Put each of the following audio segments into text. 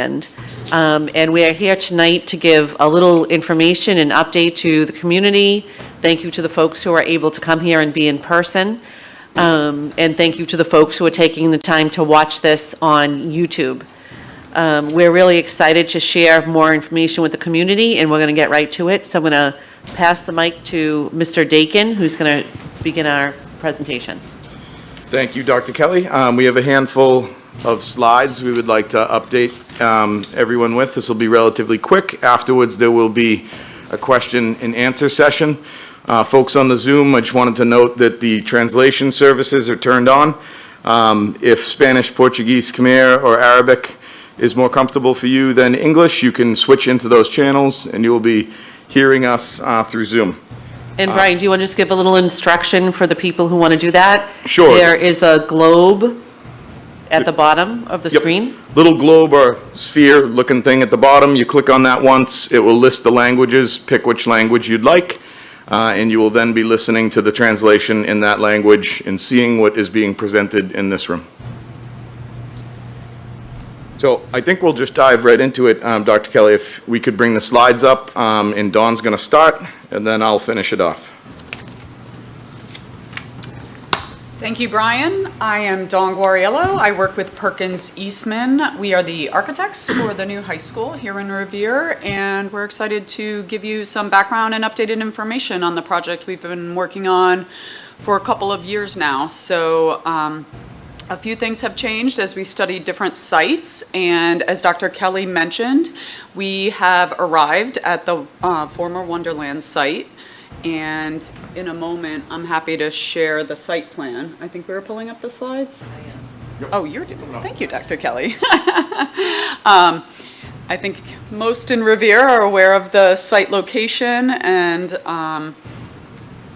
And we are here tonight to give a little information and update to the community. Thank you to the folks who are able to come here and be in person. And thank you to the folks who are taking the time to watch this on YouTube. We're really excited to share more information with the community, and we're going to get right to it. So I'm going to pass the mic to Mr. Dakin, who's going to begin our presentation. Thank you, Dr. Kelly. We have a handful of slides we would like to update everyone with. This will be relatively quick. Afterwards, there will be a question and answer session. Folks on the Zoom, I just wanted to note that the translation services are turned on. If Spanish, Portuguese, Khmer, or Arabic is more comfortable for you than English, you can switch into those channels and you will be hearing us through Zoom. And Brian, do you want to just give a little instruction for the people who want to do that? Sure. There is a globe at the bottom of the screen. Little globe or sphere looking thing at the bottom. You click on that once, it will list the languages, pick which language you'd like, and you will then be listening to the translation in that language and seeing what is being presented in this room. So I think we'll just dive right into it, Dr. Kelly. If we could bring the slides up, and Dawn's going to start, and then I'll finish it off. Thank you, Brian. I am Dawn Guariello. I work with Perkins Eastman. We are the architects for the new high school here in Revere, and we're excited to give you some background and updated information on the project we've been working on for a couple of years now. So a few things have changed as we studied different sites, and as Dr. Kelly mentioned, we have arrived at the former Wonderland site. And in a moment, I'm happy to share the site plan. I think we were pulling up the slides. Yep. Oh, you're doing it. Thank you, Dr. Kelly. I think most in Revere are aware of the site location, and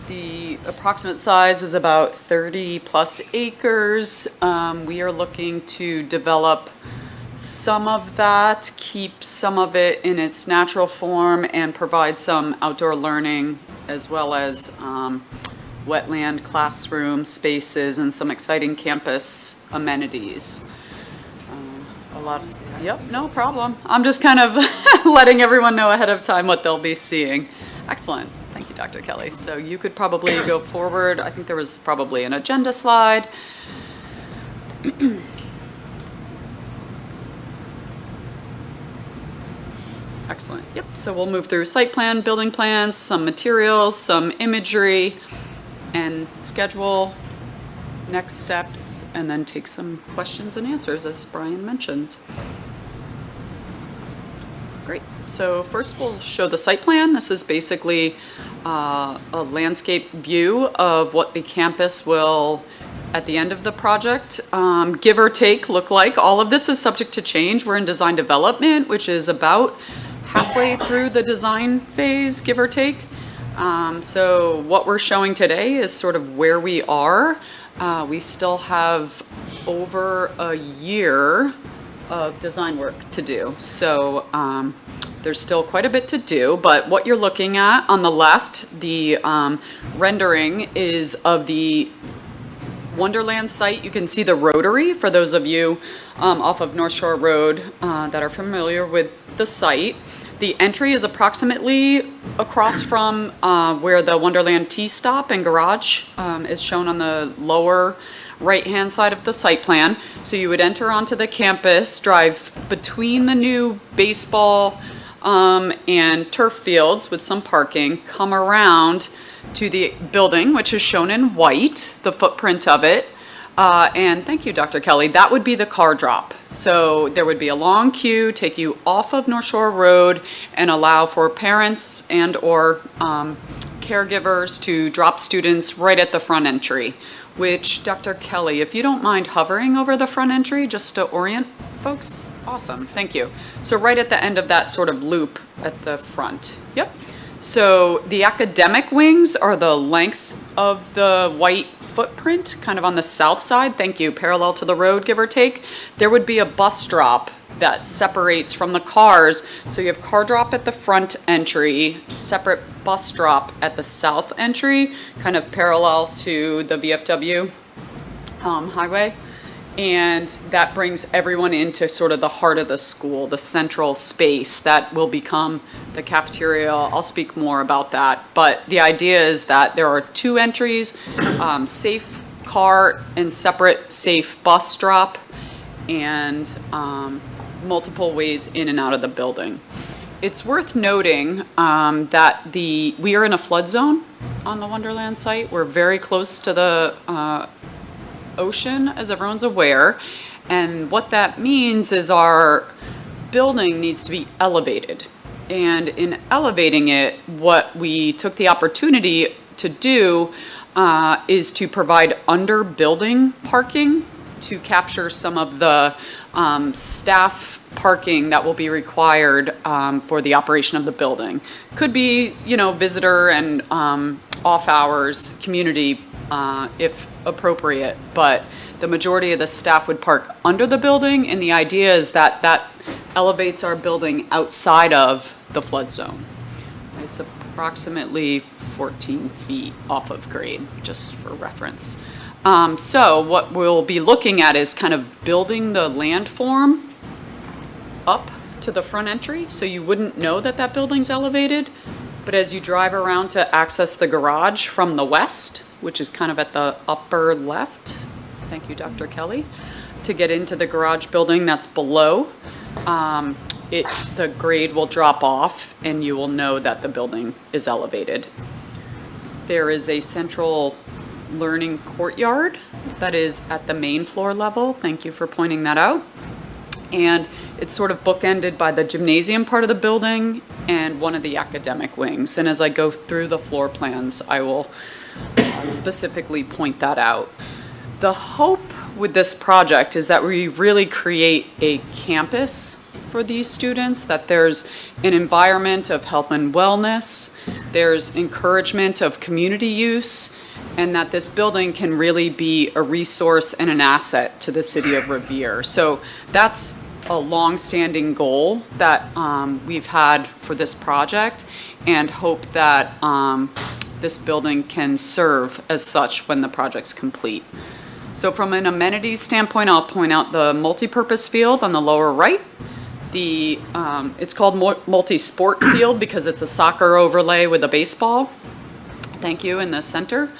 the approximate size is about 30 plus acres. We are looking to develop some of that, keep some of it in its natural form, and provide some outdoor learning as well as wetland classroom spaces and some exciting campus amenities. Yep, no problem. I'm just kind of letting everyone know ahead of time what they'll be seeing. Excellent. Thank you, Dr. Kelly. So you could probably go forward. I think there was probably an agenda slide. Excellent. Yep. So we'll move through site plan, building plans, some materials, some imagery, and schedule next steps, and then take some questions and answers, as Brian mentioned. Great. So first we'll show the site plan. This is basically a landscape view of what the campus will, at the end of the project, give or take, look like. All of this is subject to change. We're in design development, which is about halfway through the design phase, give or take. So what we're showing today is sort of where we are. We still have over a year of design work to do. So there's still quite a bit to do, but what you're looking at on the left, the rendering is of the Wonderland site. You can see the rotary for those of you off of North Shore Road that are familiar with the site. The entry is approximately across from where the Wonderland T-stop and garage is shown on the lower right-hand side of the site plan. So you would enter onto the campus, drive between the new baseball and turf fields with some parking, come around to the building, which is shown in white, the footprint of it. And thank you, Dr. Kelly. That would be the car drop. So there would be a long queue, take you off of North Shore Road, and allow for parents and or caregivers to drop students right at the front entry, which, Dr. Kelly, if you don't mind hovering over the front entry just to orient folks, awesome, thank you. So right at the end of that sort of loop at the front. Yep. So the academic wings are the length of the white footprint, kind of on the south side, thank you, parallel to the road, give or take. There would be a bus drop that separates from the cars. So you have car drop at the front entry, separate bus drop at the south entry, kind of parallel to the VFW highway. And that brings everyone into sort of the heart of the school, the central space that will become the cafeteria. I'll speak more about that. But the idea is that there are 2 entries, safe car and separate safe bus drop, and multiple ways in and out of the building. It's worth noting that we are in a flood zone on the Wonderland site. We're very close to the ocean, as everyone's aware, and what that means is our building needs to be elevated. And in elevating it, what we took the opportunity to do is to provide under building parking to capture some of the staff parking that will be required for the operation of the building. Could be, visitor and off hours, community if appropriate, but the majority of the staff would park under the building, and the idea is that that elevates our building outside of the flood zone. It's approximately 14 feet off of grade, just for reference. So what we'll be looking at is kind of building the landform up to the front entry, so you wouldn't know that that building's elevated, but as you drive around to access the garage from the west, which is kind of at the upper left, thank you, Dr. Kelly, to get into the garage building that's below, the grade will drop off and you will know that the building is elevated. There is a central learning courtyard that is at the main floor level. Thank you for pointing that out. And it's sort of bookended by the gymnasium part of the building and one of the academic wings. And as I go through the floor plans, I will specifically point that out. The hope with this project is that we really create a campus for these students, that there's an environment of health and wellness, there's encouragement of community use, and that this building can really be a resource and an asset to the city of Revere. So that's a long-standing goal that we've had for this project, and hope that this building can serve as such when the project's complete. So from an amenities standpoint, I'll point out the multi-purpose field on the lower right. It's called multi-sport field because it's a soccer overlay with a baseball. Thank you, in the center.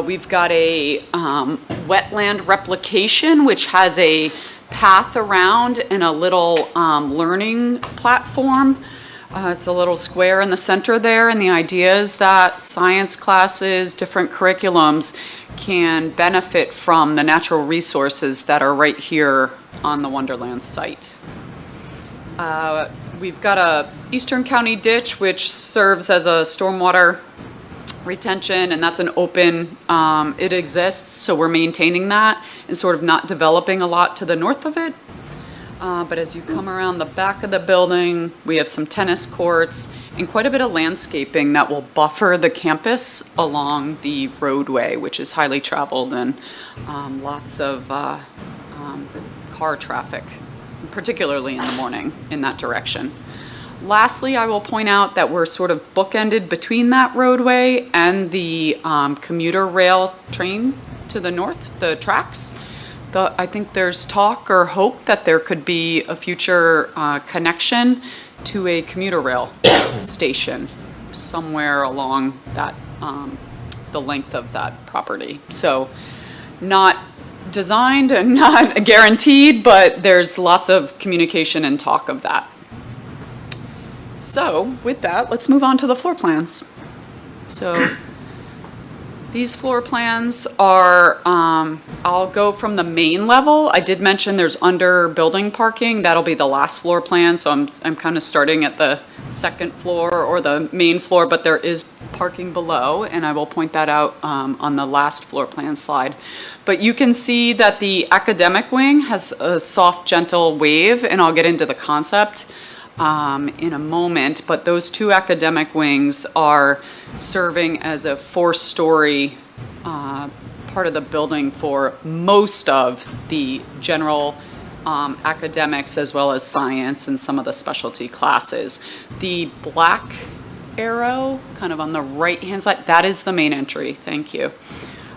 We've got a wetland replication, which has a path around and a little learning platform. It's a little square in the center there, and the idea is that science classes, different curriculums can benefit from the natural resources that are right here on the Wonderland site. We've got a Eastern County ditch, which serves as a stormwater retention, and that's an open, it exists, so we're maintaining that and sort of not developing a lot to the north of it. But as you come around the back of the building, we have some tennis courts and quite a bit of landscaping that will buffer the campus along the roadway, which is highly traveled and lots of car traffic, particularly in the morning in that direction. Lastly, I will point out that we're sort of bookended between that roadway and the commuter rail train to the north, the tracks. I think there's talk or hope that there could be a future connection to a commuter rail station somewhere along that, the length of that property. So not designed and not guaranteed, but there's lots of communication and talk of that. So with that, let's move on to the floor plans. So these floor plans are, I'll go from the main level. I did mention there's under building parking. That'll be the last floor plan. So I'm kind of starting at the second floor or the main floor, but there is parking below, and I will point that out on the last floor plan slide. But you can see that the academic wing has a soft, gentle wave, and I'll get into the concept in a moment, but those 2 academic wings are serving as a 4-story part of the building for most of the general academics as well as science and some of the specialty classes. The black arrow kind of on the right hand side, that is the main entry, thank you.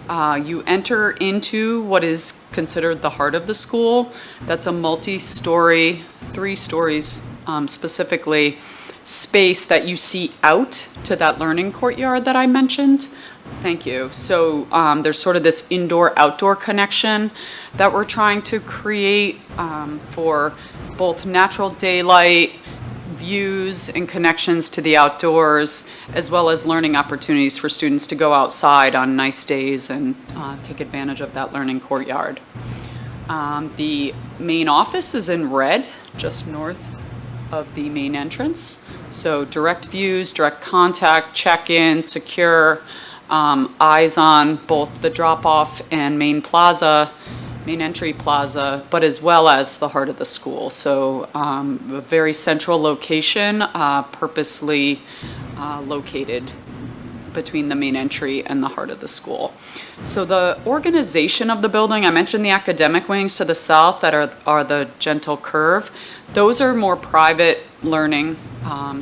You enter into what is considered the heart of the school. That's a multi-story, 3 stories specifically, space that you see out to that learning courtyard that I mentioned. Thank you. So there's sort of this indoor-outdoor connection that we're trying to create for both natural daylight, views and connections to the outdoors, as well as learning opportunities for students to go outside on nice days and take advantage of that learning courtyard. The main office is in red, just north of the main entrance. So direct views, direct contact, check-in, secure, eyes on both the drop-off and main entry plaza, but as well as the heart of the school. So a very central location, purposely located between the main entry and the heart of the school. So the organization of the building, I mentioned the academic wings to the south that are the gentle curve. Those are more private learning,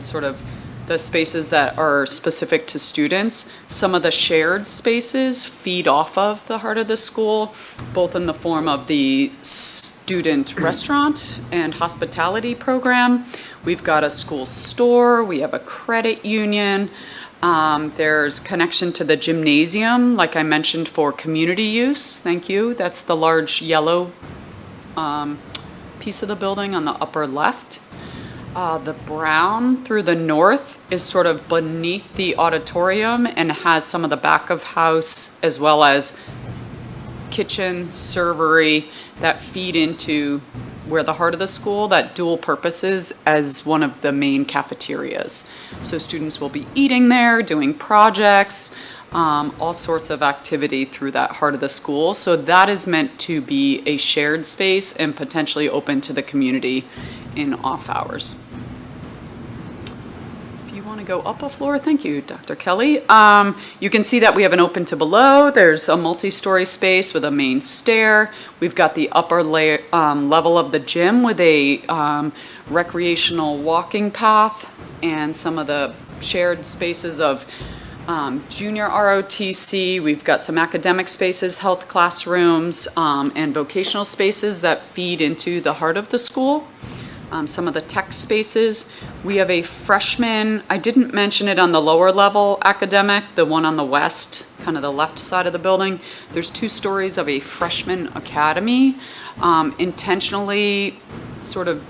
sort of the spaces that are specific to students. Some of the shared spaces feed off of the heart of the school, both in the form of the student restaurant and hospitality program. We've got a school store, we have a credit union, there's connection to the gymnasium, like I mentioned, for community use. Thank you. That's the large yellow piece of the building on the upper left. The brown through the north is sort of beneath the auditorium and has some of the back of house as well as kitchen, servery that feed into where the heart of the school, that dual purposes as one of the main cafeterias. So students will be eating there, doing projects, all sorts of activity through that heart of the school. So that is meant to be a shared space and potentially open to the community in off hours. If you want to go up a floor, thank you, Dr. Kelly. You can see that we have an open to below. There's a multi-story space with a main stair. We've got the upper level of the gym with a recreational walking path and some of the shared spaces of junior ROTC. We've got some academic spaces, health classrooms, and vocational spaces that feed into the heart of the school. Some of the tech spaces. We have a freshman, I didn't mention it on the lower level academic, the one on the west, kind of the left side of the building. There's 2 stories of a freshman academy, intentionally sort of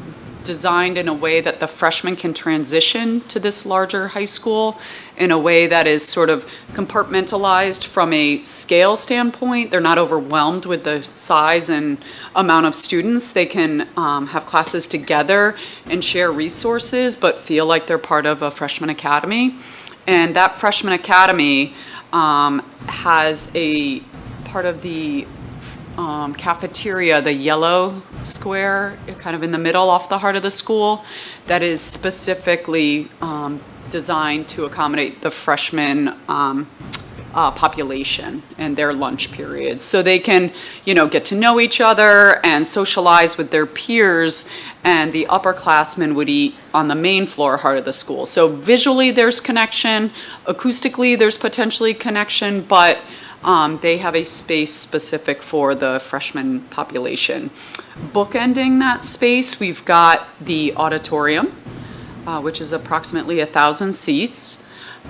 designed in a way that the freshmen can transition to this larger high school in a way that is sort of compartmentalized from a scale standpoint. They're not overwhelmed with the size and amount of students. They can have classes together and share resources, but feel like they're part of a freshman academy. And that freshman academy has a part of the cafeteria, the yellow square, kind of in the middle off the heart of the school, that is specifically designed to accommodate the freshman population and their lunch periods. So they can, get to know each other and socialize with their peers, and the upperclassmen would eat on the main floor heart of the school. So visually there's connection, acoustically there's potentially connection, but they have a space specific for the freshman population. Bookending that space, we've got the auditorium, which is approximately 1,000 seats.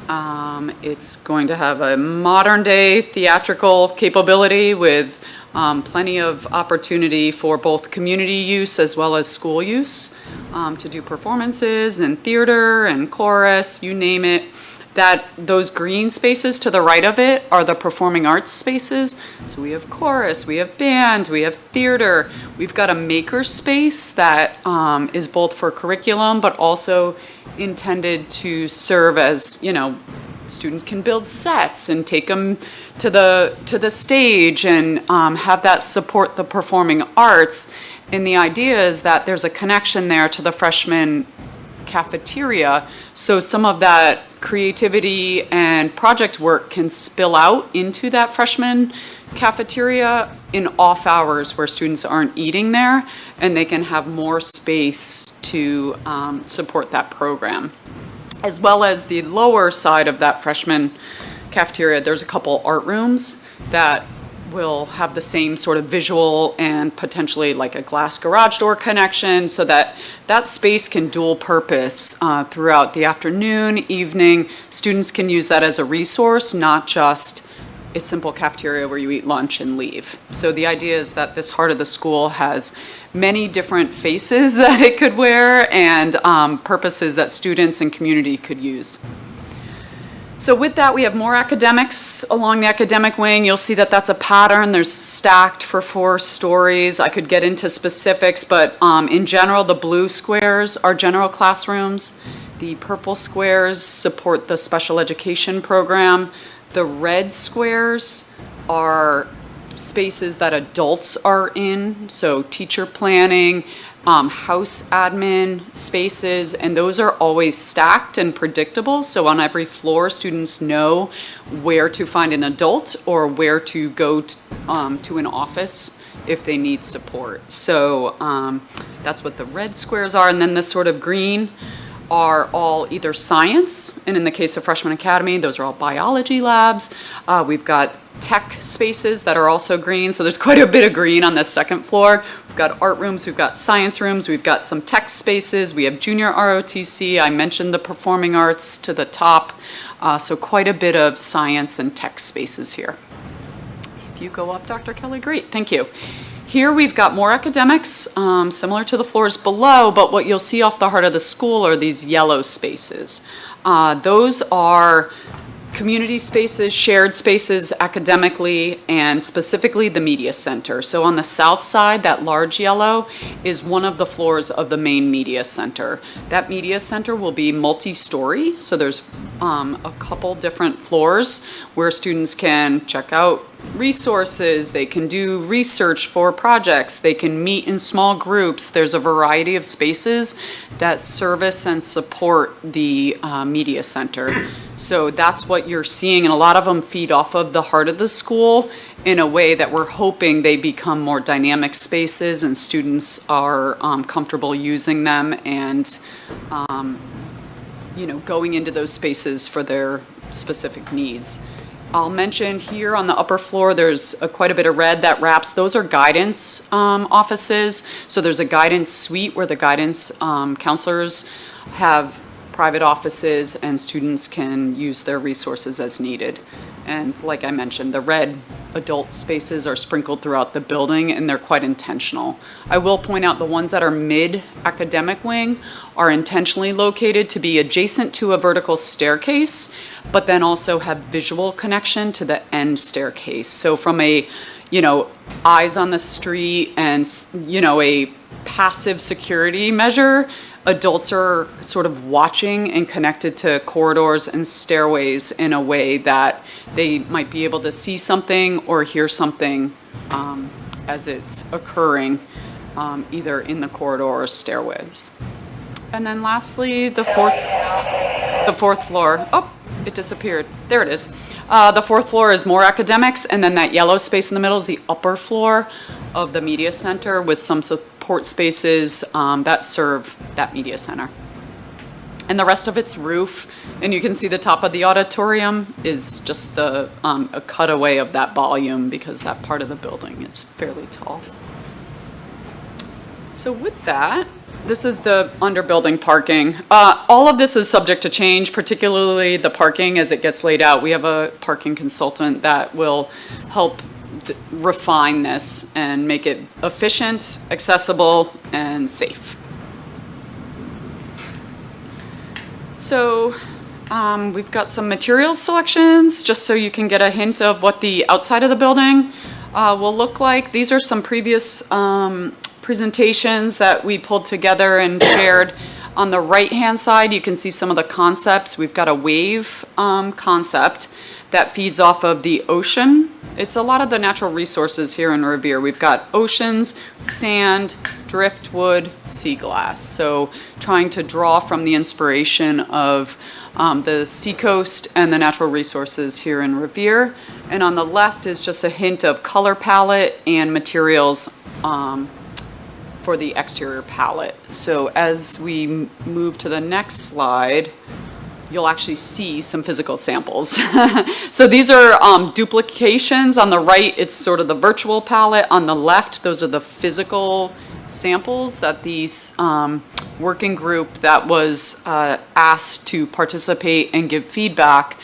It's going to have a modern day theatrical capability with plenty of opportunity for both community use as well as school use to do performances and theater and chorus, you name it. Those green spaces to the right of it are the performing arts spaces. So we have chorus, we have band, we have theater. We've got a maker space that is both for curriculum, but also intended to serve as, students can build sets and take them to the stage and have that support the performing arts. And the idea is that there's a connection there to the freshman cafeteria, so some of that creativity and project work can spill out into that freshman cafeteria in off hours where students aren't eating there, and they can have more space to support that program. As well as the lower side of that freshman cafeteria, there's a couple art rooms that will have the same sort of visual and potentially like a glass garage door connection, so that that space can dual purpose throughout the afternoon, evening. Students can use that as a resource, not just a simple cafeteria where you eat lunch and leave. So the idea is that this heart of the school has many different faces that it could wear, and purposes that students and community could use. So with that, we have more academics along the academic wing. You'll see that that's a pattern. There's stacked for 4 stories. I could get into specifics, but in general, the blue squares are general classrooms. The purple squares support the special education program. The red squares are spaces that adults are in, so teacher planning, house admin spaces, and those are always stacked and predictable. So on every floor, students know where to find an adult or where to go to an office if they need support. So that's what the red squares are. And then the sort of green are all either science, and in the case of Freshman Academy, those are all biology labs. We've got tech spaces that are also green, so there's quite a bit of green on the second floor. We've got art rooms, we've got science rooms, we've got some tech spaces, we have junior ROTC, I mentioned the performing arts to the top, so quite a bit of science and tech spaces here. If you go up, Dr. Kelly, great, thank you. Here we've got more academics, similar to the floors below, but what you'll see off the heart of the school are these yellow spaces. Those are community spaces, shared spaces academically, and specifically the media center. So on the south side, that large yellow is one of the floors of the main media center. That media center will be multi-story, so there's a couple different floors where students can check out resources, they can do research for projects, they can meet in small groups. There's a variety of spaces that service and support the media center. So that's what you're seeing, and a lot of them feed off of the heart of the school in a way that we're hoping they become more dynamic spaces and students are comfortable using them and going into those spaces for their specific needs. I'll mention here on the upper floor, there's quite a bit of red that wraps. Those are guidance offices. So there's a guidance suite where the guidance counselors have private offices and students can use their resources as needed. And like I mentioned, the red adult spaces are sprinkled throughout the building and they're quite intentional. I will point out the ones that are mid-academic wing are intentionally located to be adjacent to a vertical staircase, but then also have visual connection to the end staircase. So from a, eyes on the street and, a passive security measure, adults are sort of watching and connected to corridors and stairways in a way that they might be able to see something or hear something as it's occurring, either in the corridor or stairways. And then lastly, the fourth floor. Oh, it disappeared. There it is. The fourth floor is more academics, and then that yellow space in the middle is the upper floor of the media center with some support spaces that serve that media center. And the rest of it's roof, and you can see the top of the auditorium is just a cutaway of that volume because that part of the building is fairly tall. So with that, this is the underbuilding parking. All of this is subject to change, particularly the parking as it gets laid out. We have a parking consultant that will help refine this and make it efficient, accessible, and safe. So we've got some materials selections just so you can get a hint of what the outside of the building will look like. These are some previous presentations that we pulled together and shared. On the right-hand side, you can see some of the concepts. We've got a wave concept that feeds off of the ocean. It's a lot of the natural resources here in Revere. We've got oceans, sand, driftwood, sea glass. So trying to draw from the inspiration of the seacoast and the natural resources here in Revere. And on the left is just a hint of color palette and materials for the exterior palette. So as we move to the next slide, you'll actually see some physical samples. So these are duplications. On the right, it's sort of the virtual palette. On the left, those are the physical samples that these working group that was asked to participate and give feedback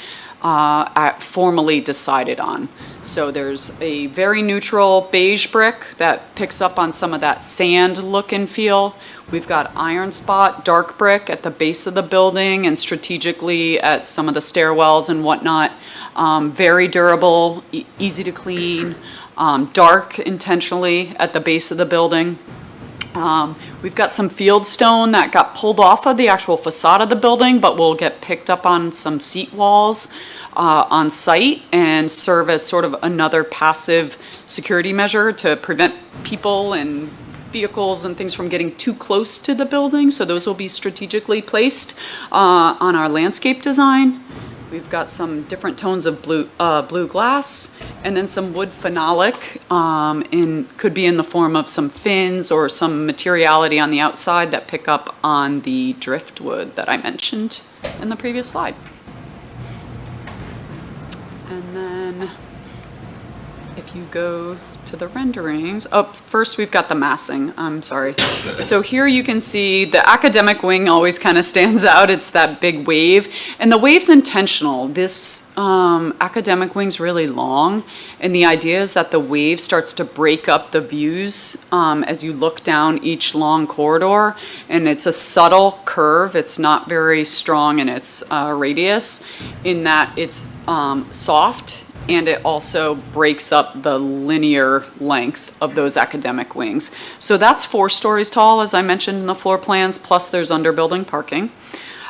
formally decided on. So there's a very neutral beige brick that picks up on some of that sand look and feel. We've got iron spot, dark brick at the base of the building and strategically at some of the stairwells and whatnot. Very durable, easy to clean, dark intentionally at the base of the building. We've got some field stone that got pulled off of the actual facade of the building, but will get picked up on some seat walls on site and serve as sort of another passive security measure to prevent people and vehicles and things from getting too close to the building. So those will be strategically placed on our landscape design. We've got some different tones of blue glass, and then some wood phenolic, could be in the form of some fins or some materiality on the outside that pick up on the driftwood that I mentioned in the previous slide. And then if you go to the renderings, first we've got the massing, I'm sorry. So here you can see the academic wing always kind of stands out. It's that big wave, and the wave's intentional. This academic wing's really long, and the idea is that the wave starts to break up the views as you look down each long corridor, and it's a subtle curve. It's not very strong in its radius, in that it's soft, and it also breaks up the linear length of those academic wings. So that's 4 stories tall, as I mentioned in the floor plans, plus there's underbuilding parking.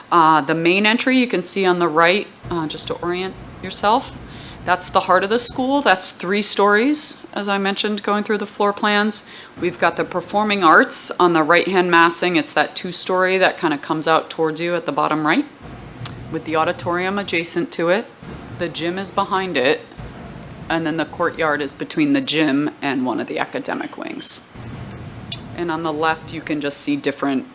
The main entry you can see on the right, just to orient yourself, that's the heart of the school. That's 3 stories, as I mentioned, going through the floor plans. We've got the performing arts on the right-hand massing. It's that 2-story that kind of comes out towards you at the bottom right, with the auditorium adjacent to it. The gym is behind it, and then the courtyard is between the gym and one of the academic wings. And on the left, you can just see different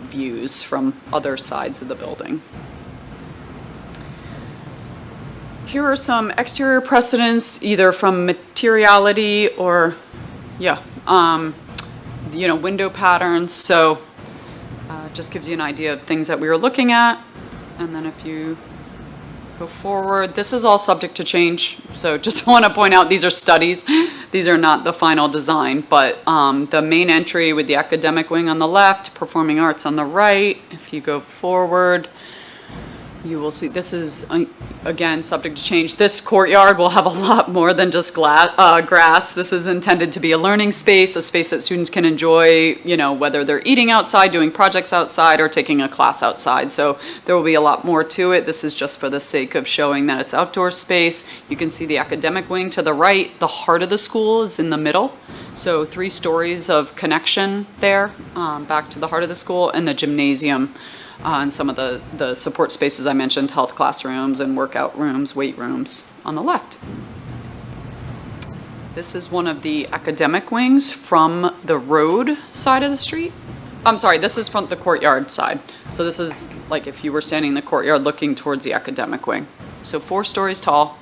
views from other sides of the building. Here are some exterior precedents, either from materiality or, window patterns. So just gives you an idea of things that we were looking at. And then if you go forward, this is all subject to change. So just want to point out, these are studies. These are not the final design, but the main entry with the academic wing on the left, performing arts on the right. If you go forward, you will see this is, again, subject to change. This courtyard will have a lot more than just grass. This is intended to be a learning space, a space that students can enjoy, whether they're eating outside, doing projects outside, or taking a class outside. So there will be a lot more to it. This is just for the sake of showing that it's outdoor space. You can see the academic wing to the right. The heart of the school is in the middle. So 3 stories of connection there, back to the heart of the school, and the gymnasium. And some of the support spaces I mentioned, health classrooms and workout rooms, weight rooms on the left. This is one of the academic wings from the road side of the street. I'm sorry, this is from the courtyard side. So this is like if you were standing in the courtyard looking towards the academic wing. So 4 stories tall.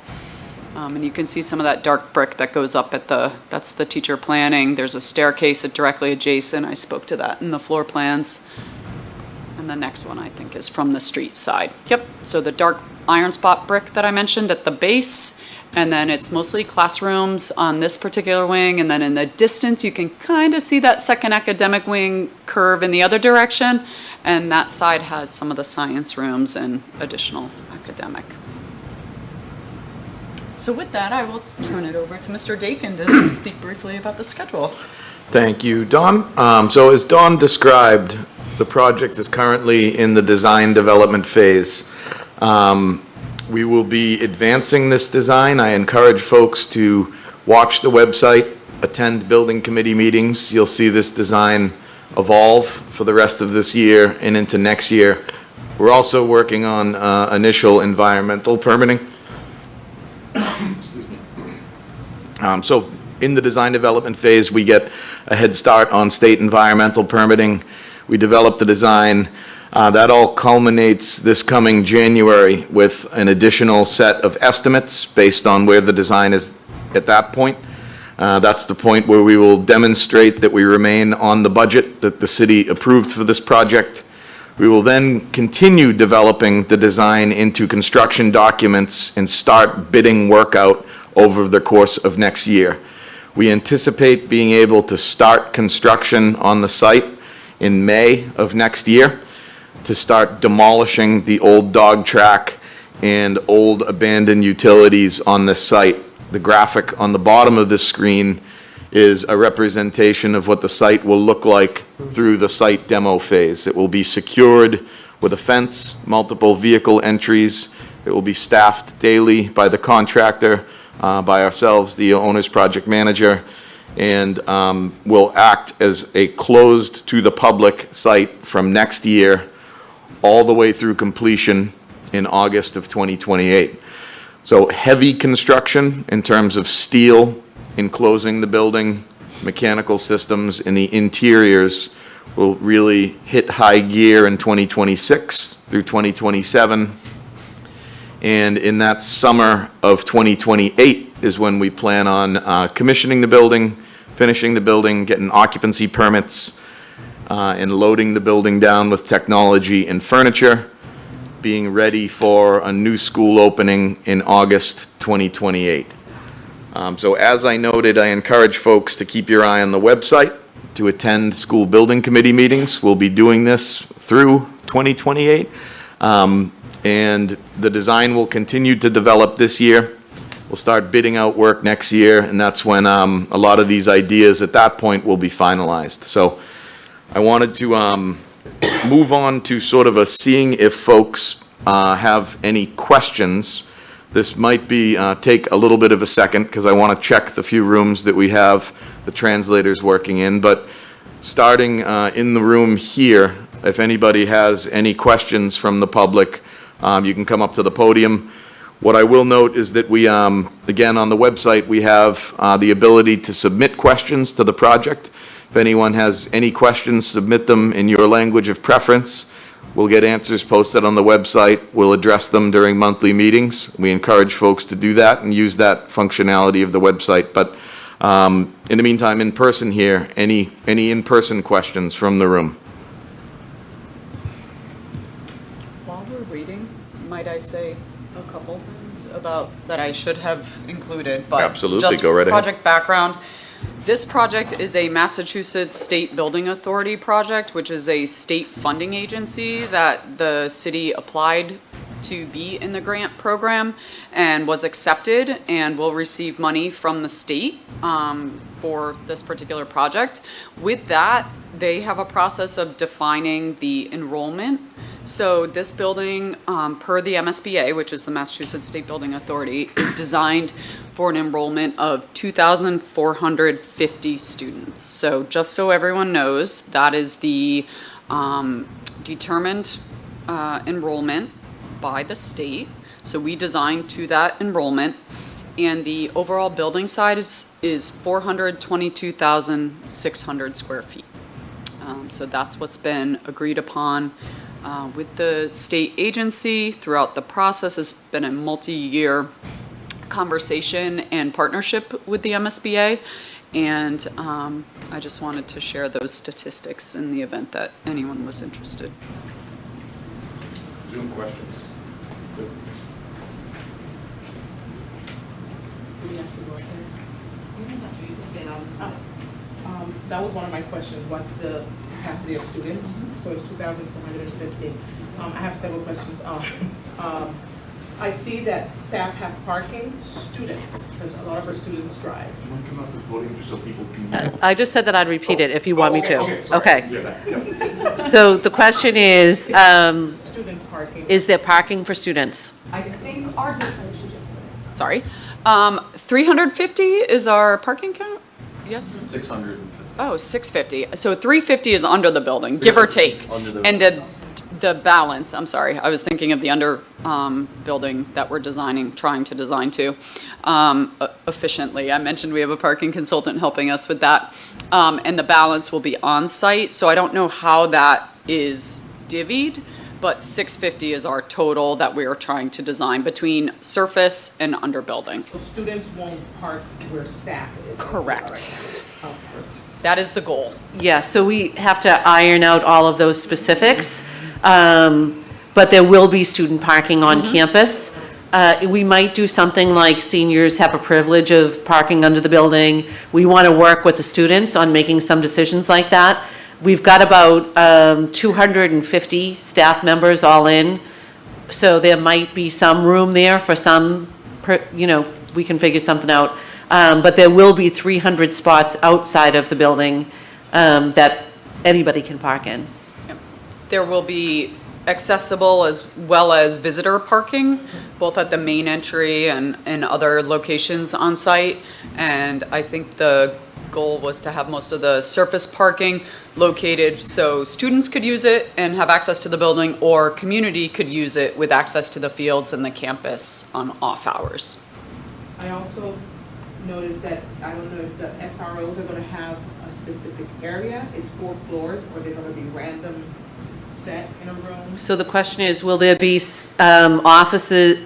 And you can see some of that dark brick that goes up at that's the teacher planning. There's a staircase directly adjacent. I spoke to that in the floor plans. And the next one, I think, is from the street side. Yep, so the dark iron spot brick that I mentioned at the base, and then it's mostly classrooms on this particular wing, and then in the distance, you can kind of see that second academic wing curve in the other direction, and that side has some of the science rooms and additional academic. So with that, I will turn it over to Mr. Dakin to speak briefly about the schedule. Thank you, Dawn. So as Dawn described, the project is currently in the design development phase. We will be advancing this design. I encourage folks to watch the website, attend building committee meetings. You'll see this design evolve for the rest of this year and into next year. We're also working on initial environmental permitting. So in the design development phase, we get a head start on state environmental permitting. We develop the design, That all culminates this coming January with an additional set of estimates based on where the design is at that point. That's the point where we will demonstrate that we remain on the budget that the city approved for this project. We will then continue developing the design into construction documents and start bidding work out over the course of next year. We anticipate being able to start construction on the site in May of next year to start demolishing the old dog track and old abandoned utilities on this site. The graphic on the bottom of this screen is a representation of what the site will look like through the site demo phase. It will be secured with a fence, multiple vehicle entries. It will be staffed daily by the contractor, by ourselves, the owner's project manager, and will act as a closed to the public site from next year all the way through completion in August of 2028. So heavy construction in terms of steel enclosing the building, mechanical systems, and the interiors will really hit high gear in 2026 through 2027. And in that summer of 2028 is when we plan on commissioning the building, finishing the building, getting occupancy permits, and loading the building down with technology and furniture, being ready for a new school opening in August 2028. So as I noted, I encourage folks to keep your eye on the website to attend school building committee meetings. We'll be doing this through 2028. And the design will continue to develop this year. We'll start bidding out work next year, and that's when a lot of these ideas at that point will be finalized. So I wanted to move on to sort of a seeing if folks have any questions. This might be take a little bit of a second because I want to check the few rooms that we have the translators working in. But starting in the room here, if anybody has any questions from the public, you can come up to the podium. What I will note is that we, again, on the website, we have the ability to submit questions to the project. If anyone has any questions, submit them in your language of preference. We'll get answers posted on the website. We'll address them during monthly meetings. We encourage folks to do that and use that functionality of the website. But in the meantime, in person here, any in-person questions from the room? While we're waiting, might I say a couple things about that I should have included, but Absolutely, just go right ahead. project background. This project is a Massachusetts State Building Authority project, which is a state funding agency that the city applied to be in the grant program and was accepted and will receive money from the state for this particular project. With that, they have a process of defining the enrollment. So this building, per the MSBA, which is the Massachusetts State Building Authority, is designed for an enrollment of 2,450 students. So just so everyone knows, that is the determined enrollment by the state. So we designed to that enrollment. And the overall building size is 422,600 square feet. So that's what's been agreed upon with the state agency throughout the process. Has been a multi-year conversation and partnership with the MSBA. And I just wanted to share those statistics in the event that anyone was interested. Zoom questions. That was one of my questions. What's the capacity of students? So it's 2,450. I have several questions. I see that staff have parking, students, because a lot of our students drive. Do you want to come up to the podium just so people can? I just said that I'd repeat it if you want me to. Okay, sorry. Okay. Yeah. So the question is, Students parking. is there parking for students? I think our, sorry, 350 is our parking count? Yes? 650. Oh, 650. So 350 is under the building, give or take. And the balance, I'm sorry, I was thinking of the under building that we're trying to design to efficiently. I mentioned we have a parking consultant helping us with that. And the balance will be on site. So I don't know how that is divvied, but 650 is our total that we are trying to design between surface and underbuilding. So students won't park where staff is? Correct. All right. Okay. That is the goal. Yeah, so we have to iron out all of those specifics, but there will be student parking on campus. We might do something like seniors have a privilege of parking under the building. We want to work with the students on making some decisions like that. We've got about 250 staff members all in, so there might be some room there for some, we can figure something out. But there will be 300 spots outside of the building that anybody can park in. There will be accessible as well as visitor parking, both at the main entry and other locations on site. And I think the goal was to have most of the surface parking located so students could use it and have access to the building, or community could use it with access to the fields and the campus on off hours. I also noticed that, I don't know if the SROs are gonna have a specific area, it's 4 floors, or they're gonna be random set in a room? So the question is, will there be offices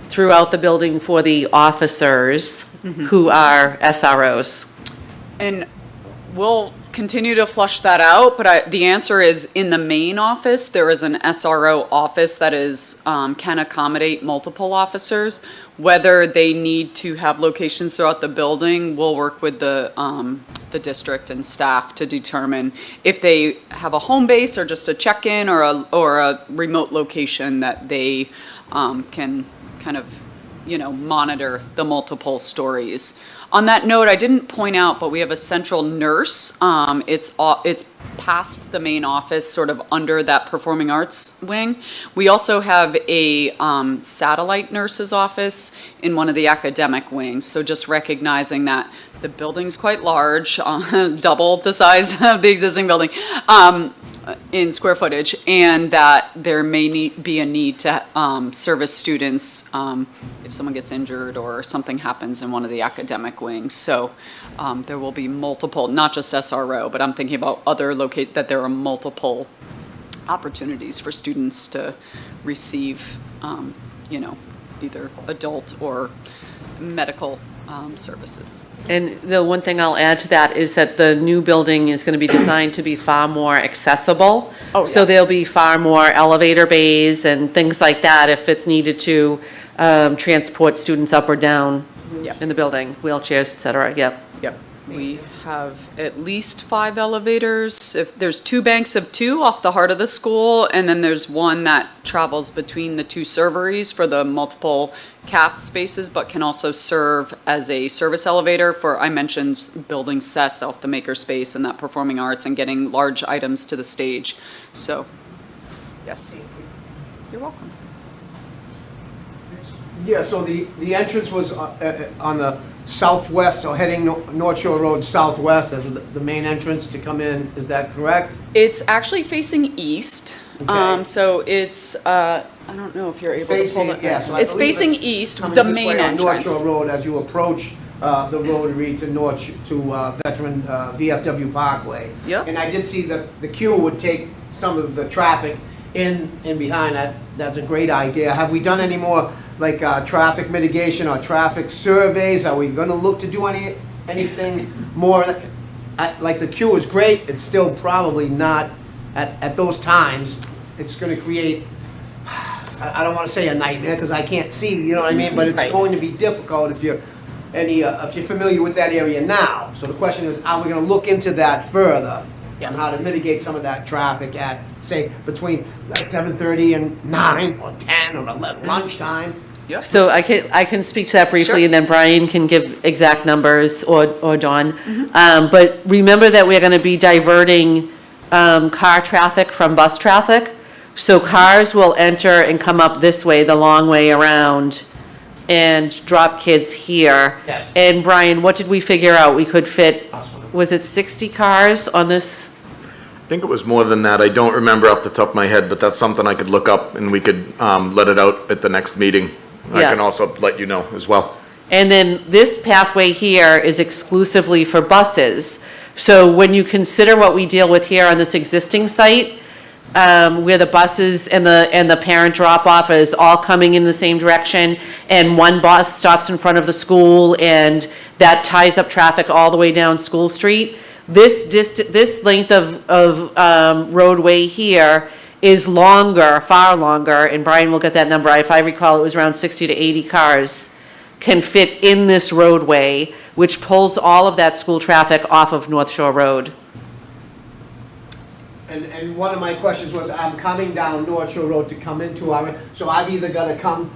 throughout the building for the officers who are SROs? And we'll continue to flush that out, but the answer is in the main office, there is an SRO office that is, can accommodate multiple officers. Whether they need to have locations throughout the building, we'll work with the district and staff to determine if they have a home base or just a check-in or a remote location that they can kind of, monitor the multiple stories. On that note, I didn't point out, but we have a central nurse. It's past the main office, sort of under that performing arts wing. We also have a satellite nurse's office in one of the academic wings. So just recognizing that the building's quite large, double the size of the existing building in square footage, and that there may be a need to service students if someone gets injured or something happens in one of the academic wings. So there will be multiple, not just SRO, but I'm thinking about other that there are multiple opportunities for students to receive, either adult or medical services. And the one thing I'll add to that is that the new building is going to be designed to be far more accessible. Oh, So yeah. there'll be far more elevator bays and things like that if it's needed to transport students up or down Yep. in the building, wheelchairs, et cetera, yep. Yep. We have at least 5 elevators. If there's 2 banks of 2 off the heart of the school, and then there's one that travels between the 2 serveries for the multiple CAF spaces, but can also serve as a service elevator for, I mentioned, building sets off the makerspace and that performing arts and getting large items to the stage. So, yes. You're welcome. Yeah, so the entrance was on the southwest, so heading North Shore Road southwest as the main entrance to come in, is that correct? It's actually facing east. Okay. So it's, I don't know if you're able to pull Facing, it. yeah, so I It's believe facing it's east, coming the this main way on North entrance. Shore Road as you approach the rotary to Veteran VFW Parkway. Yep. And I did see the queue would take some of the traffic in behind that. That's a great idea. Have we done any more like traffic mitigation or traffic surveys? Are we gonna look to do anything more? Like the queue is great, it's still probably not at those times. It's gonna create, I don't wanna say a nightmare, because I can't see, you know what I mean? But it's Right. going to be difficult if you're familiar with that area now. So the question is, are we gonna look into that further? On how Yes. to mitigate some of that traffic at, say, between 7:30 and 9 or 10 or 11 lunchtime? Yep. So I can speak to that briefly, Sure. and then Brian can give exact numbers, or Dawn. But remember that we're going to be diverting car traffic from bus traffic. So cars will enter and come up this way, the long way around, and drop kids here. Yes. And Brian, what did we figure out? We could fit, was it 60 cars on this? I think it was more than that. I don't remember off the top of my head, but that's something I could look up and we could let it out at the next meeting. I Yeah. can also let you know as well. And then this pathway here is exclusively for buses. So when you consider what we deal with here on this existing site, where the buses and the parent drop-off is all coming in the same direction, and one bus stops in front of the school, and that ties up traffic all the way down School Street. This length of roadway here is longer, far longer, and Brian will get that number. If I recall, it was around 60 to 80 cars can fit in this roadway, which pulls all of that school traffic off of North Shore Road. And one of my questions was, I'm coming down North Shore Road to come into our, so I've either gotta come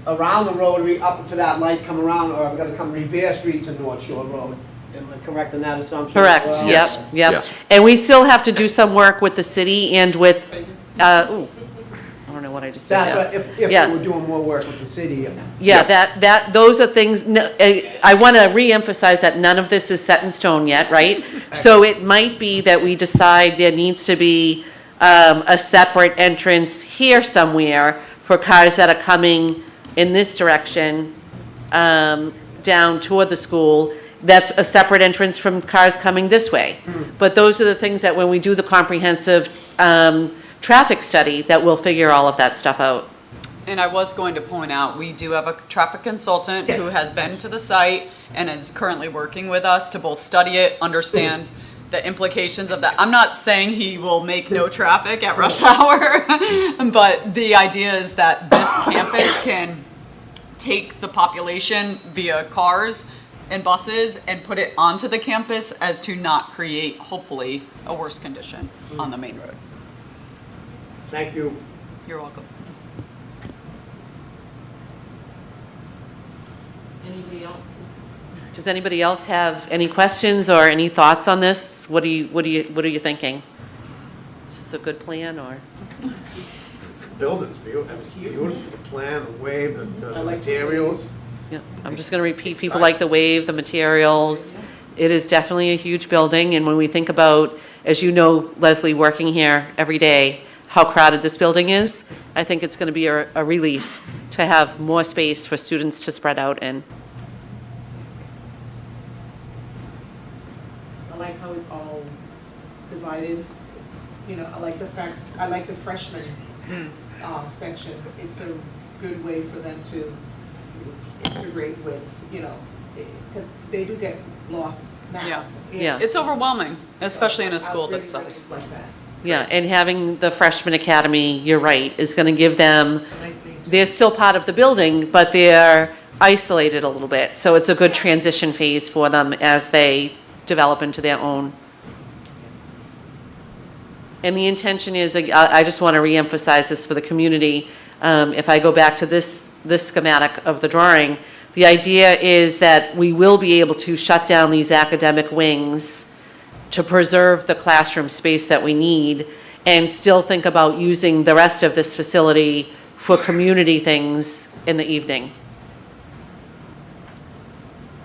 around the rotary, up to that light, come around, or I've gotta come Revere Street to North Shore Road. Am I correct in that assumption? Correct, as well? yep, yep. Yes. And we still have to do some work with the city and with, I don't know what I just said. That's yeah. what, if Yeah. we were doing more work with the city. Yeah, those are things, I want to reemphasize that none of this is set in stone yet, right? So it might be that we decide there needs to be a separate entrance here somewhere for cars that are coming in this direction, down toward the school. That's a separate entrance from cars coming this way. But those are the things that when we do the comprehensive traffic study, that we'll figure all of that stuff out. And I was going to point out, we do have a traffic consultant who has been to the site and is currently working with us to both study it, understand the implications of that. I'm not saying he will make no traffic at rush hour, but the idea is that this campus can take the population via cars and buses and put it onto the campus as to not create, hopefully, a worse condition on the main road. Thank you. You're welcome. Anybody else? Does anybody else have any questions or any thoughts on this? What are you thinking? Is this a good plan, or? Building's beautiful, it's beautiful, the plan, the wave, the I like materials. Yeah, I'm just going to repeat, people like the wave, the materials. It is definitely a huge building, and when we think about, as you know, Leslie, working here every day, how crowded this building is, I think it's going to be a relief to have more space for students to spread out in. I like how it's all divided. You know, I like the fact, I like the freshman section. It's a good way for them to integrate with, you know, because they do get lost now. Yeah. Yeah. It's overwhelming, especially in a I school really, this really size. like that. Yeah, and having the freshman academy, you're right, is going to give them, It's a nice thing to- they're still part of the building, but they're isolated a little bit. So it's a good transition phase for them as they develop into their own. And the intention is, I just want to reemphasize this for the community. If I go back to this schematic of the drawing, the idea is that we will be able to shut down these academic wings to preserve the classroom space that we need and still think about using the rest of this facility for community things in the evening.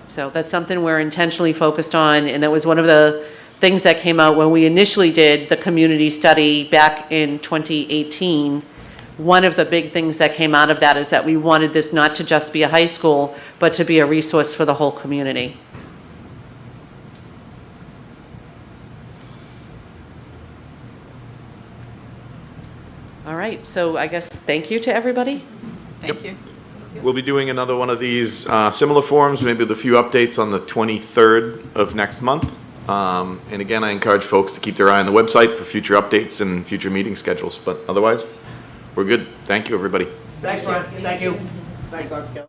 So that's something we're intentionally focused on, and that was one of the things that came out when we initially did the community study back in 2018. One of the big things that came out of that is that we wanted this not to just be a high school, but to be a resource for the whole community. All right, so I guess thank you to everybody. Thank you. We'll be doing another one of these similar forums, maybe with a few updates on the 23rd of next month. And again, I encourage folks to keep their eye on the website for future updates and future meeting schedules. But otherwise, we're good. Thank you, everybody. Thanks, Brian, thank you. Thanks, Dr. Kelly.